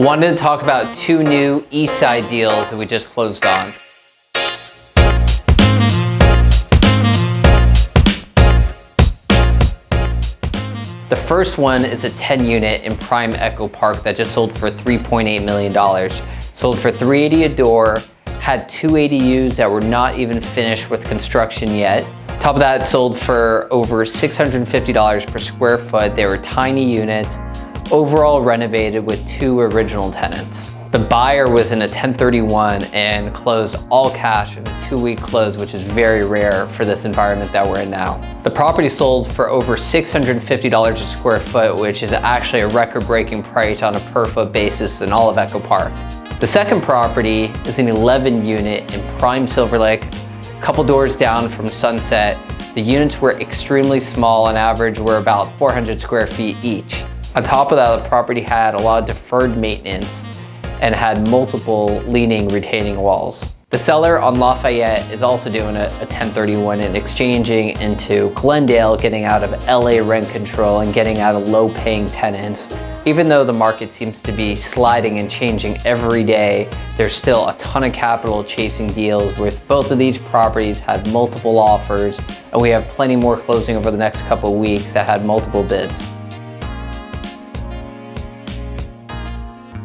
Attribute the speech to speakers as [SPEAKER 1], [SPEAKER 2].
[SPEAKER 1] Wanted to talk about two new Eastside deals that we just closed on. The first one is a 10 unit in Prime Echo Park that just sold for $3.8 million. Sold for $380 a door, had two ADUs that were not even finished with construction yet. Top of that, sold for over $650 per square foot. They were tiny units, overall renovated with two original tenants. The buyer was in a 1031 and closed all cash in a 2-week close, which is very rare for this environment that we're in now. The property sold for over $650 a square foot, which is actually a record-breaking price on a per foot basis in all of Echo Park. The second property is an 11 unit in Prime Silver Lake, a couple doors down from Sunset. The units were extremely small, on average were about 400 square feet each. On top of that, the property had a lot of deferred maintenance and had multiple leaning retaining walls. The seller on Lafayette is also doing a 1031 and exchanging into Glendale, getting out of LA rent control and getting out of low-paying tenants. Even though the market seems to be sliding and changing every day, there's still a ton of capital chasing deals. With both of these properties had multiple offers, and we have plenty more closing over the next couple of weeks that had multiple bids.